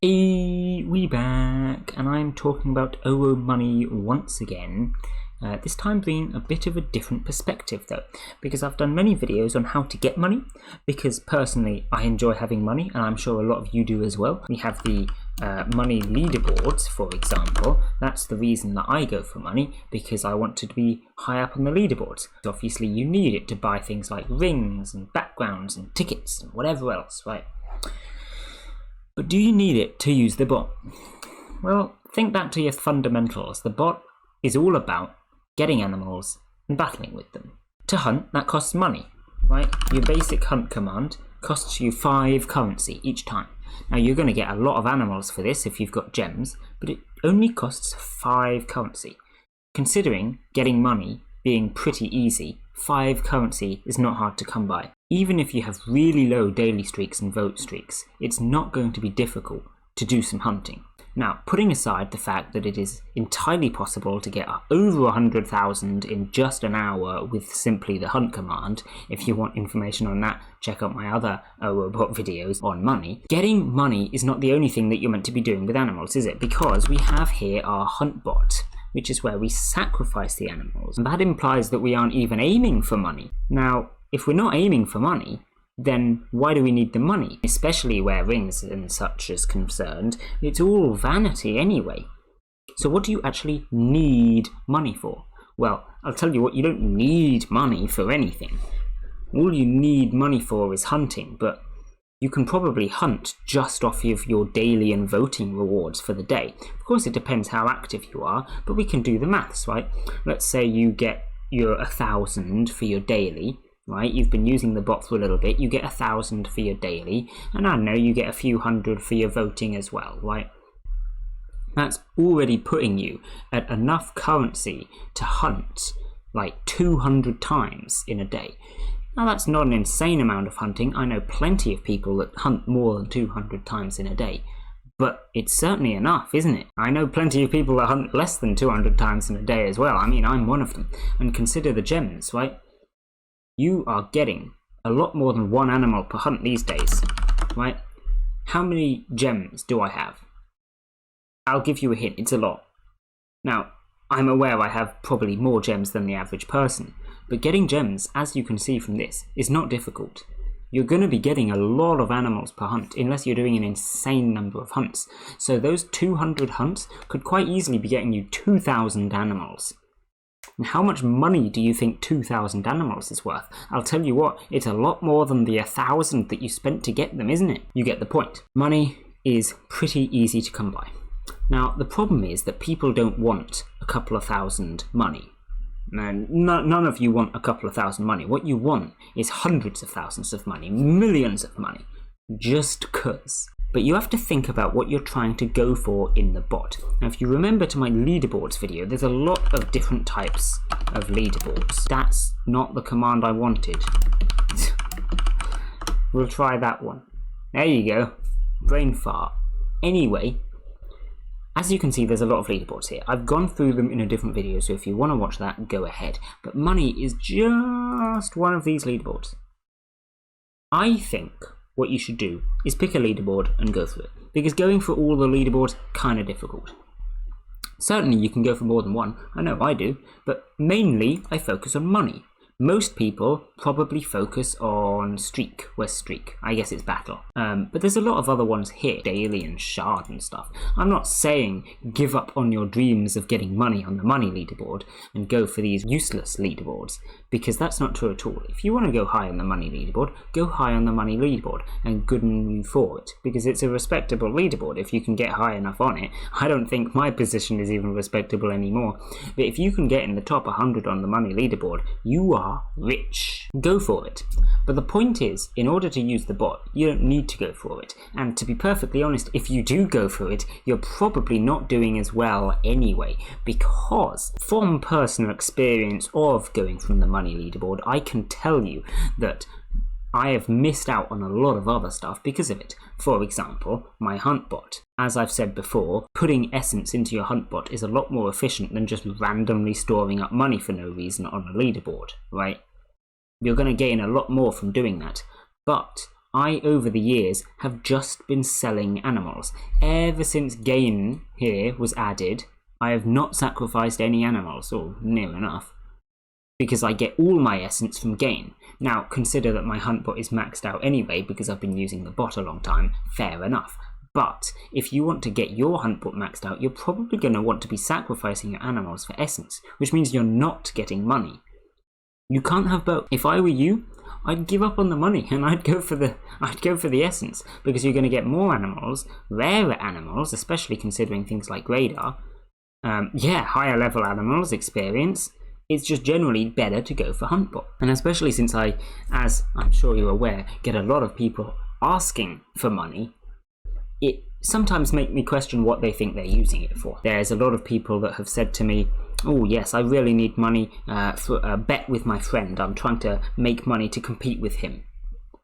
We back, and I'm talking about OO money once again. This time being a bit of a different perspective though, because I've done many videos on how to get money, because personally I enjoy having money, and I'm sure a lot of you do as well. We have the money leaderboards, for example. That's the reason that I go for money, because I want to be high up on the leaderboards. Obviously you need it to buy things like rings and backgrounds and tickets and whatever else, right? But do you need it to use the bot? Well, think back to your fundamentals. The bot is all about getting animals and battling with them. To hunt, that costs money, right? Your basic hunt command costs you 5 currency each time. Now you're going to get a lot of animals for this if you've got gems, but it only costs 5 currency. Considering getting money being pretty easy, 5 currency is not hard to come by. Even if you have really low daily streaks and vote streaks, it's not going to be difficult to do some hunting. Now, putting aside the fact that it is entirely possible to get over 100,000 in just an hour with simply the hunt command, if you want information on that, check out my other bot videos on money. Getting money is not the only thing that you're meant to be doing with animals, is it? Because we have here our hunt bot, which is where we sacrifice the animals. And that implies that we aren't even aiming for money. Now, if we're not aiming for money, then why do we need the money? Especially where rings and such is concerned, it's all vanity anyway. So what do you actually need money for? Well, I'll tell you what, you don't need money for anything. All you need money for is hunting, but you can probably hunt just off of your daily and voting rewards for the day. Of course, it depends how active you are, but we can do the maths, right? Let's say you get your 1,000 for your daily, right? You've been using the bot for a little bit, you get 1,000 for your daily, and I don't know, you get a few hundred for your voting as well, right? That's already putting you at enough currency to hunt like 200 times in a day. Now that's not an insane amount of hunting. I know plenty of people that hunt more than 200 times in a day, but it's certainly enough, isn't it? I know plenty of people that hunt less than 200 times in a day as well. I mean, I'm one of them. And consider the gems, right? You are getting a lot more than 1 animal per hunt these days, right? How many gems do I have? I'll give you a hint, it's a lot. Now, I'm aware I have probably more gems than the average person, but getting gems, as you can see from this, is not difficult. You're going to be getting a lot of animals per hunt, unless you're doing an insane number of hunts. So those 200 hunts could quite easily be getting you 2,000 animals. And how much money do you think 2,000 animals is worth? I'll tell you what, it's a lot more than the 1,000 that you spent to get them, isn't it? You get the point. Money is pretty easy to come by. Now, the problem is that people don't want a couple of thousand money. None of you want a couple of thousand money. What you want is hundreds of thousands of money, millions of money, just cause. But you have to think about what you're trying to go for in the bot. Now, if you remember to my leaderboards video, there's a lot of different types of leaderboards. That's not the command I wanted. We'll try that one. There you go. Brain fart. Anyway, as you can see, there's a lot of leaderboards here. I've gone through them in a different video, so if you want to watch that, go ahead. But money is just one of these leaderboards. I think what you should do is pick a leaderboard and go for it, because going for all the leaderboards kind of difficult. Certainly you can go for more than one, I know I do, but mainly I focus on money. Most people probably focus on streak. Where's streak? I guess it's battle. But there's a lot of other ones here, daily and shard and stuff. I'm not saying give up on your dreams of getting money on the money leaderboard and go for these useless leaderboards, because that's not true at all. If you want to go high on the money leaderboard, go high on the money leaderboard, and good on you for it, because it's a respectable leaderboard if you can get high enough on it. I don't think my position is even respectable anymore, but if you can get in the top 100 on the money leaderboard, you are rich. Go for it. But the point is, in order to use the bot, you don't need to go for it. And to be perfectly honest, if you do go for it, you're probably not doing as well anyway, because from personal experience of going from the money leaderboard, I can tell you that I have missed out on a lot of other stuff because of it. For example, my hunt bot. As I've said before, putting essence into your hunt bot is a lot more efficient than just randomly storing up money for no reason on a leaderboard, right? You're going to gain a lot more from doing that. But I, over the years, have just been selling animals. Ever since gain here was added, I have not sacrificed any animals, or near enough, because I get all my essence from gain. Now, consider that my hunt bot is maxed out anyway because I've been using the bot a long time, fair enough. But if you want to get your hunt bot maxed out, you're probably going to want to be sacrificing your animals for essence, which means you're not getting money. You can't have both. If I were you, I'd give up on the money and I'd go for the essence, because you're going to get more animals, rarer animals, especially considering things like radar. Higher level animals, experience. It's just generally better to go for Huntbot. And especially since I, as I'm sure you're aware, get a lot of people asking for money, it sometimes makes me question what they think they're using it for. There's a lot of people that have said to me, oh yes, I really need money for a bet with my friend. I'm trying to make money to compete with him.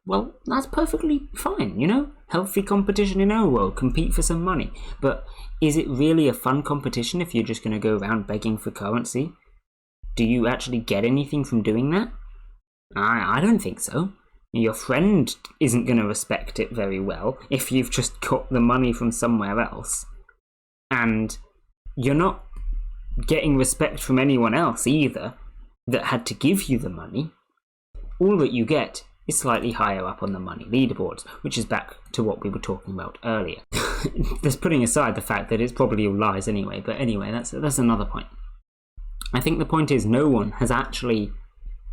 Well, that's perfectly fine, you know? Healthy competition in our world, compete for some money. But is it really a fun competition if you're just going to go around begging for currency? Do you actually get anything from doing that? I don't think so. Your friend isn't going to respect it very well if you've just got the money from somewhere else. And you're not getting respect from anyone else either that had to give you the money. All that you get is slightly higher up on the money leaderboards, which is back to what we were talking about earlier. That's putting aside the fact that it's probably all lies anyway, but anyway, that's another point. I think the point is no one has actually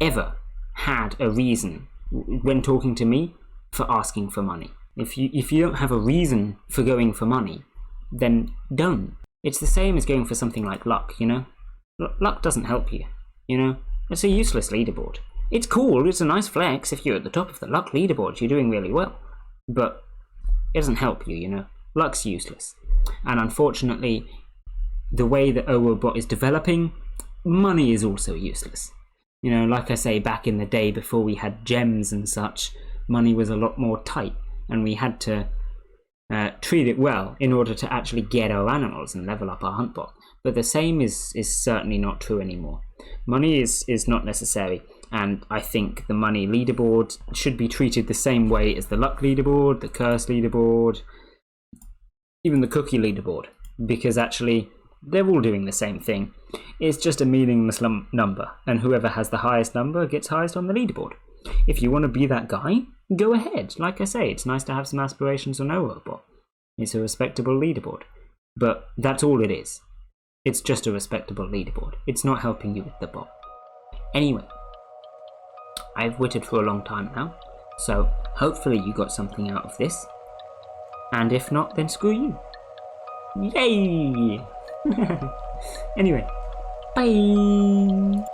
ever had a reason when talking to me for asking for money. If you don't have a reason for going for money, then don't. It's the same as going for something like luck, you know? Luck doesn't help you, you know? It's a useless leaderboard. It's cool, it's a nice flex. If you're at the top of the luck leaderboard, you're doing really well. But it doesn't help you, you know? Luck's useless. And unfortunately, the way that OWOBot is developing, money is also useless. You know, like I say, back in the day before we had gems and such, money was a lot more tight, and we had to treat it well in order to actually get our animals and level up our hunt bot. But the same is certainly not true anymore. Money is not necessary, and I think the money leaderboard should be treated the same way as the luck leaderboard, the curse leaderboard, even the cookie leaderboard, because actually they're all doing the same thing. It's just a meaningless number, and whoever has the highest number gets highest on the leaderboard. If you want to be that guy, go ahead. Like I say, it's nice to have some aspirations on OWOBot. It's a respectable leaderboard. But that's all it is. It's just a respectable leaderboard. It's not helping you with the bot. Anyway, I've witted for a long time now, so hopefully you got something out of this. And if not, then screw you. Yay! Anyway, bye!